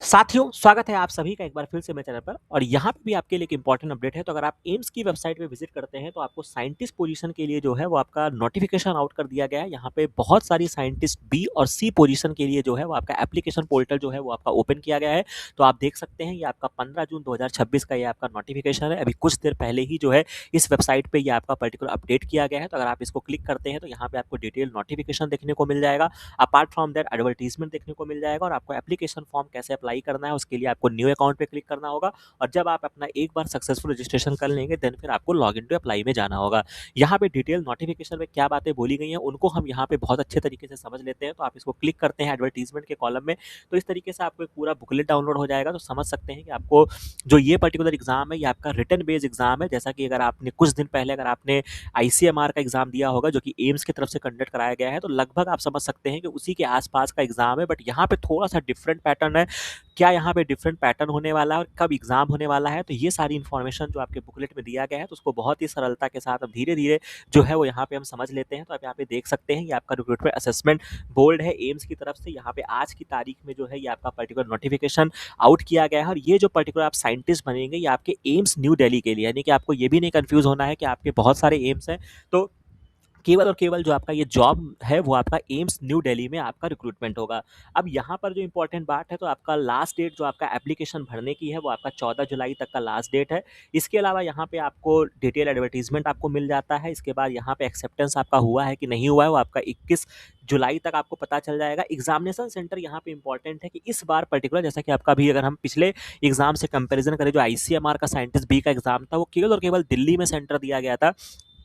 साथियों, स्वागत है आप सभी का एक बार फिर से मेरे चैनल पर और यहाँ पे भी आपके लिए एक इम्पोर्टेंट अपडेट है। तो अगर आप एम्स की वेबसाइट पे विजिट करते हैं तो आपको साइंटिस्ट पोजीशन के लिए जो है वो आपका नोटिफिकेशन आउट कर दिया गया है। यहाँ पे बहुत सारी साइंटिस्ट बी और सी पोजीशन के लिए जो है वो आपका एप्लीकेशन पोर्टल जो है वो आपका ओपन किया गया है। तो आप देख सकते हैं ये आपका 15 जून 2026 का ये आपका नोटिफिकेशन है। अभी कुछ देर पहले ही जो है इस वेबसाइट पे ये आपका पर्टिकुलर अपडेट किया गया है। तो अगर आप इसको क्लिक करते हैं तो यहाँ पे आपको डिटेल नोटिफिकेशन देखने को मिल जाएगा। अपार्ट फ्रॉम दैट एडवर्टीजमेंट देखने को मिल जाएगा और आपको एप्लीकेशन फॉर्म कैसे अप्लाई करना है उसके लिए आपको न्यू अकाउंट पे क्लिक करना होगा। और जब आप अपना एक बार सक्सेसफुल रजिस्ट्रेशन कर लेंगे देन फिर आपको लॉग इन टू अप्लाई में जाना होगा। यहाँ पे डिटेल नोटिफिकेशन में क्या बातें बोली गई हैं उनको हम यहाँ पे बहुत अच्छे तरीके से समझ लेते हैं। तो आप इसको क्लिक करते हैं एडवर्टीजमेंट के कॉलम में, तो इस तरीके से आपको एक पूरा बुकलेट डाउनलोड हो जाएगा। तो समझ सकते हैं कि आपको जो ये पर्टिकुलर एग्जाम है ये आपका रिटन बेस्ड एग्जाम है। जैसा कि अगर आपने कुछ दिन पहले अगर आपने आईसीएमआर का एग्जाम दिया होगा जो कि एम्स की तरफ से कंडक्ट कराया गया है, तो लगभग आप समझ सकते हैं कि उसी के आसपास का एग्जाम है। बट यहाँ पे थोड़ा सा डिफरेंट पैटर्न है। क्या यहाँ पे डिफरेंट पैटर्न होने वाला है और कब एग्जाम होने वाला है, तो ये सारी इन्फॉर्मेशन जो आपके बुकलेट में दिया गया है तो उसको बहुत ही सरलता के साथ अब धीरे धीरे जो है वो यहाँ पे हम समझ लेते हैं। तो आप यहाँ पे देख सकते हैं ये आपका रिक्रूटमेंट असेसमेंट बोर्ड है एम्स की तरफ से। यहाँ पे आज की तारीख में जो है ये आपका पर्टिकुलर नोटिफिकेशन आउट किया गया है। और ये जो पर्टिकुलर आप साइंटिस्ट बनेंगे ये आपके एम्स न्यू दिल्ली के लिए, यानी कि आपको ये भी नहीं कंफ्यूज होना है कि आपके बहुत सारे एम्स हैं। तो केवल और केवल जो आपका ये जॉब है वो आपका एम्स न्यू दिल्ली में आपका रिक्रूटमेंट होगा। अब यहाँ पर जो इम्पोर्टेंट बात है तो आपका लास्ट डेट जो आपका एप्लीकेशन भरने की है वो आपका 14 जुलाई तक का लास्ट डेट है। इसके अलावा यहाँ पे आपको डिटेल एडवर्टीजमेंट आपको मिल जाता है। इसके बाद यहाँ पे एक्सेप्टेंस आपका हुआ है कि नहीं हुआ है वो आपका 21 जुलाई तक आपको पता चल जाएगा। एग्जामिनेशन सेंटर यहाँ पे इंपॉर्टेंट है कि इस बार पर्टिकुलर जैसा कि आपका भी अगर हम पिछले एग्जाम से कंपैरिजन करें जो आईसीएमआर का साइंटिस्ट बी का एग्जाम था वो केवल और केवल दिल्ली में सेंटर दिया गया था।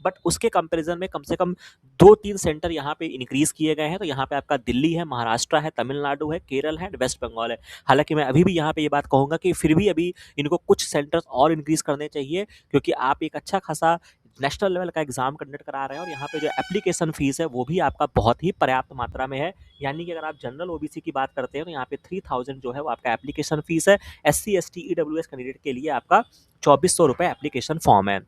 बट उसके कंपैरिजन में कम से कम 2-3 सेंटर यहाँ पे इंक्रीज किए गए हैं। तो यहाँ पे आपका दिल्ली है, महाराष्ट्र है, तमिलनाडु है, केरल है, वेस्ट बंगाल है। हालांकि मैं अभी भी यहाँ पे ये बात कहूँगा कि फिर भी अभी इनको कुछ सेंटर्स और इंक्रीज करने चाहिए, क्योंकि आप एक अच्छा खासा नेशनल लेवल का एग्जाम कंडक्ट करा रहे हैं और यहाँ पे जो एप्लीकेशन फीस है वो भी आपका बहुत ही पर्याप्त मात्रा में है। यानी कि अगर आप जनरल ओबीसी की बात करते हैं तो यहाँ पे 3000 जो है वो आपका एप्लीकेशन फीस है। एससी एसटी ईडब्ल्यूएस कैंडिडेट के लिए आपका 2400 रुपये एप्लीकेशन फॉर्म है।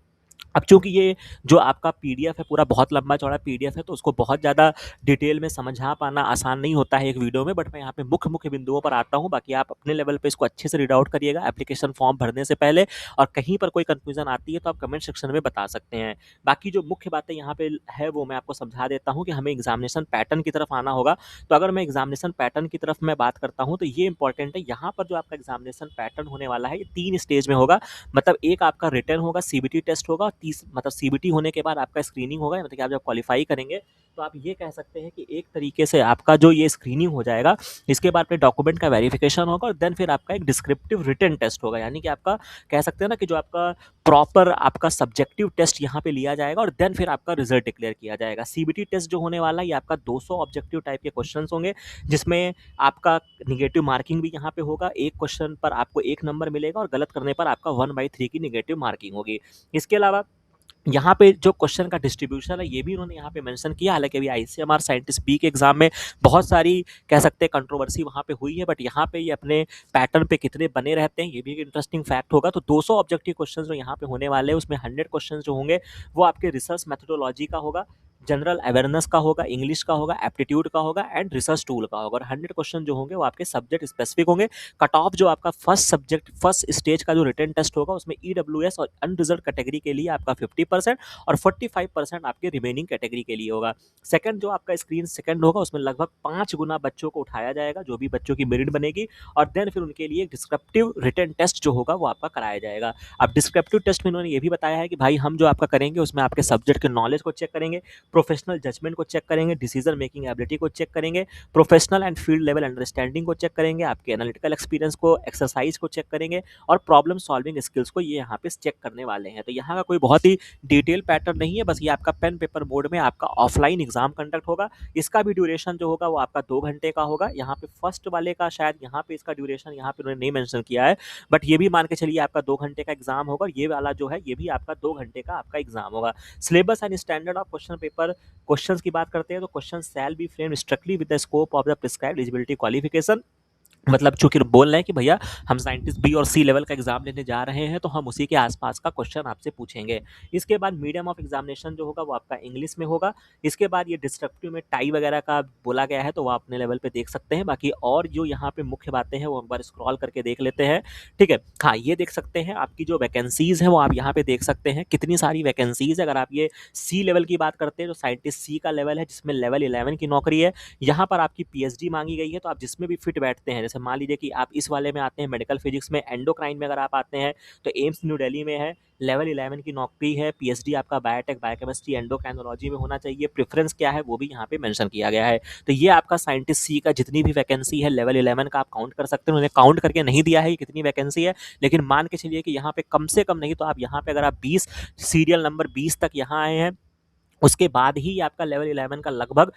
अब चूंकि ये जो आपका पीडीएफ है पूरा बहुत लंबा चौड़ा पीडीएफ है तो उसको बहुत ज़्यादा डिटेल में समझा पाना आसान नहीं होता है एक वीडियो में। बट मैं यहाँ पे मुख्य मुख्य बिंदुओं पर आता हूँ, बाकी आप अपने लेवल पे इसको अच्छे से रीड आउट करिएगा एप्लीकेशन फॉर्म भरने से पहले। और कहीं पर कोई कंफ्यूजन आती है तो आप कमेंट सेक्शन में बता सकते हैं। बाकी जो मुख्य बातें यहाँ पे है वो मैं आपको समझा देता हूँ कि हमें एग्जामिनेशन पैटर्न की तरफ आना होगा। तो अगर मैं एग्जामिनेशन पैटर्न की तरफ मैं बात करता हूँ तो ये इंपॉर्टेंट है। यहाँ पर जो आपका एग्जामिनेशन पैटर्न होने वाला है ये 3 स्टेज में होगा। मतलब एक आपका रिटर्न होगा, सीबीटी टेस्ट होगा, तीस मतलब सीबीटी होने के बाद आपका स्क्रीनिंग होगा। मतलब कि आप जब क्वालिफाई करेंगे तो आप ये कह सकते हैं कि एक तरीके से आपका जो ये स्क्रीनिंग हो जाएगा, इसके बाद फिर डॉक्यूमेंट का वेरिफिकेशन होगा और देन फिर आपका एक डिस्क्रिप्टिव रिटन टेस्ट होगा। यानी कि आपका कह सकते हैं ना कि जो आपका प्रॉपर आपका सब्जेक्टिव टेस्ट यहाँ पे लिया जाएगा और देन फिर आपका रिजल्ट डिक्लेयर किया जाएगा। सीबीटी टेस्ट जो होने वाला है ये आपका 200 ऑब्जेक्टिव टाइप के क्वेश्चंस होंगे, जिसमें आपका निगेटिव मार्किंग भी यहाँ पे होगा। एक क्वेश्चन पर आपको 1 नंबर मिलेगा और गलत करने पर आपका 1/3 की निगेटिव मार्किंग होगी। इसके अलावा यहाँ पे जो क्वेश्चन का डिस्ट्रीब्यूशन है ये भी उन्होंने यहाँ पे मेंशन किया। हालांकि अभी आईसीएमआर साइंटिस्ट बी के एग्जाम में बहुत सारी कह सकते हैं कंट्रोवर्सी वहाँ पे हुई है, बट यहाँ पे ये अपने पैटर्न पे कितने बने रहते हैं ये भी एक इंटरेस्टिंग फैक्ट होगा। तो 200 ऑब्जेक्टिव क्वेश्चन जो यहाँ पे होने वाले हैं उसमें 100 क्वेश्चन जो होंगे वो आपके रिसर्च मेथोडोलॉजी का होगा, जनरल अवेयरनेस का होगा, इंग्लिश का होगा, एप्टीट्यूड का होगा एंड रिसर्च टूल का होगा। और 100 क्वेश्चन जो होंगे वो आपके सब्जेक्ट स्पेसिफिक होंगे। कट ऑफ जो आपका फर्स्ट स्टेज का जो रिटन टेस्ट होगा उसमें ईडब्ल्यूएस और अनरिजर्व कैटेगरी के लिए आपका 50% और 45% आपके रिमेनिंग कैटेगरी के लिए होगा। सेकंड जो आपका स्क्रीन सेकंड होगा उसमें लगभग 5 गुना बच्चों को उठाया जाएगा, जो भी बच्चों की मेरिट बनेगी, और देन फिर उनके लिए डिस्क्रिप्टिव रिटन टेस्ट जो होगा वो आपका कराया जाएगा। अब डिस्क्रिप्टिव टेस्ट में इन्होंने ये भी बताया है कि भाई हम जो आपका करेंगे उसमें आपके सब्जेक्ट के नॉलेज को चेक करेंगे, प्रोफेशनल जजमेंट को चेक करेंगे, डिसीजन मेकिंग एबिलिटी को चेक करेंगे, professional and field level understanding को चेक करेंगे, आपके एनालिटिकल एक्सपीरियंस को, एक्सरसाइज को चेक करेंगे और प्रॉब्लम सॉल्विंग स्किल्स को ये यहाँ पे चेक करने वाले हैं। तो यहाँ का कोई बहुत ही डिटेल पैटर्न नहीं है, बस ये आपका पेन पेपर मोड में आपका ऑफलाइन एग्जाम कंडक्ट होगा। इसका भी ड्यूरेशन जो होगा वो आपका 2 घंटे का होगा। यहाँ पे फर्स्ट वाले का शायद यहाँ पे इसका ड्यूरेशन यहाँ पे उन्होंने नहीं मेंशन किया है, बट ये भी मान के चलिए आपका 2 घंटे का एग्जाम होगा। ये वाला जो है ये भी आपका 2 घंटे का आपका एग्जाम होगा। Syllabus and standard of question paper questions की बात करते हैं तो question shall be framed strictly with the scope of the prescribed eligibility qualification. मतलब चूँकि बोल रहे हैं कि भैया हम साइंटिस्ट बी और सी लेवल का एग्ज़ाम लेने जा रहे हैं, तो हम उसी के आस-पास का क्वेश्चन आपसे पूछेंगे। इसके बाद मीडियम ऑफ एग्ज़ामिनेशन जो होगा वो आपका इंग्लिश में होगा। इसके बाद ये डिस्क्रिप्टिव में टाई वगैरह का बोला गया है, तो वो आप अपने लेवल पे देख सकते हैं। बाकी और जो यहाँ पे मुख्य बातें हैं वो एक बार स्क्रॉल करके देख लेते हैं, ठीक है? हाँ, ये देख सकते हैं आपकी जो वैकेंसीज़ हैं वो आप यहाँ पे देख सकते हैं, कितनी सारी वैकेंसीज़ है। अगर आप ये सी लेवल की बात करते हैं, तो साइंटिस्ट सी का लेवल है जिसमें लेवल 11 की नौकरी है। यहाँ पर आपकी पीएचडी मांगी गई है, तो आप जिसमें भी फिट बैठते हैं, जैसे मान लीजिए कि आप इस वाले में आते हैं मेडिकल फिजिक्स में, एंडोक्राइन में अगर आप आते हैं तो एम्स न्यू दिल्ली में है, लेवल 11 की नौकरी है, पीएचडी आपका बायोटेक बायोकेमिस्ट्री एंडोक्राइनोलॉजी में होना चाहिए। प्रेफरेंस क्या है वो भी यहाँ पे मेंशन किया गया है। तो ये आपका साइंटिस्ट सी का जितनी भी वैकेंसी है लेवल 11 का आप काउंट कर सकते हैं। उन्होंने काउंट करके नहीं दिया है कि कितनी वैकेंसी है, लेकिन मान के चलिए कि यहाँ पे कम से कम नहीं तो आप यहाँ पे अगर आप 20 सीरियल नंबर 20 तक यहाँ आए हैं, उसके बाद ही आपका लेवल 11 का लगभग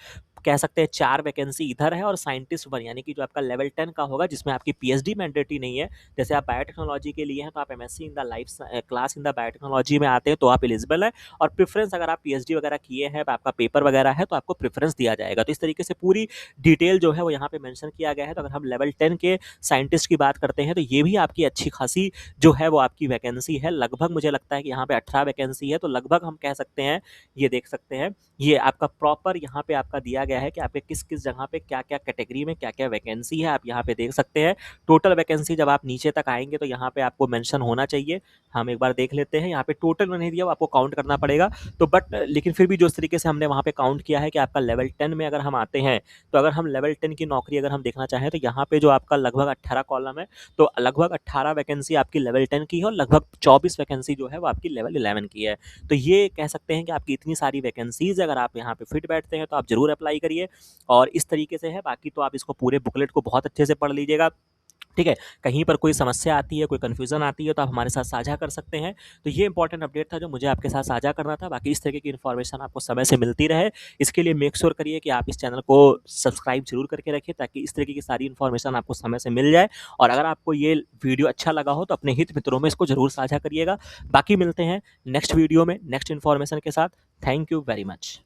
कह सकते हैं 4 वैकेंसी इधर है, और साइंटिस्ट 1 यानी कि जो आपका लेवल 10 का होगा जिसमें आपकी पीएचडी मैंडेटरी नहीं है। जैसे आप बायोटेक्नोलॉजी के लिए हैं तो आप MSc in the life class in the biotechnology में आते हैं तो आप एलिजिबल है, और प्रेफरेंस अगर आप पीएचडी वगैरह किए हैं, आपका पेपर वगैरह है तो आपको प्रेफरेंस दिया जाएगा। तो इस तरीके से पूरी डिटेल जो है वो यहाँ पे मेंशन किया गया है। तो अगर हम लेवल 10 के साइंटिस्ट की बात करते हैं तो ये भी आपकी अच्छी खासी जो है वो आपकी वैकेंसी है। लगभग मुझे लगता है कि यहाँ पे 18 वैकेंसी है, तो लगभग हम कह सकते हैं, ये देख सकते हैं, ये आपका प्रॉपर यहाँ पे आपका दिया गया है कि आपके किस-किस जगह पे क्या-क्या कैटेगरी में क्या-क्या वैकेंसी है, आप यहाँ पे देख सकते हैं। टोटल वैकेंसी जब आप नीचे तक आएँगे तो यहाँ पे आपको मेंशन होना चाहिए। हम एक बार देख लेते हैं, यहाँ पे टोटल में नहीं दिया, वो आपको काउंट करना पड़ेगा। तो बट लेकिन फिर भी जो इस तरीके से हमने वहाँ पे काउंट किया है कि आपका लेवल 10 में अगर हम आते हैं, तो अगर हम लेवल 10 की नौकरी अगर हम देखना चाहें तो यहाँ पे जो आपका लगभग 18 कॉलम है, तो लगभग 18 वैकेंसी आपकी लेवल 10 की है और लगभग 24 वैकेंसी जो है वो आपकी लेवल 11 की है। तो ये कह सकते हैं कि आपकी इतनी सारी वैकेंसीज़ अगर आप यहाँ पे फिट बैठते हैं तो आप ज़रूर अप्लाई करिए, और इस तरीके से है। बाकी तो आप इसको पूरे बुकलेट को बहुत अच्छे से पढ़ लीजिएगा, ठीक है? कहीं पर कोई समस्या आती है, कोई कन्फ्यूज़न आती है तो आप हमारे साथ साझा कर सकते हैं। तो ये इंपॉर्टेंट अपडेट था जो मुझे आपके साथ साझा करना था। बाकी इस तरीके की इन्फॉर्मेशन आपको समय से मिलती रहे, इसके लिए मेक श्योर करिए कि आप इस चैनल को सब्सक्राइब ज़रूर करके रखिए, ताकि इस तरीके की सारी इन्फॉर्मेशन आपको समय से मिल जाए। और अगर आपको ये वीडियो अच्छा लगा हो तो अपने हित मित्रों में इसको ज़रूर साझा करिएगा। बाकी मिलते हैं नेक्स्ट वीडियो में नेक्स्ट इन्फॉर्मेशन के साथ। Thank you very much.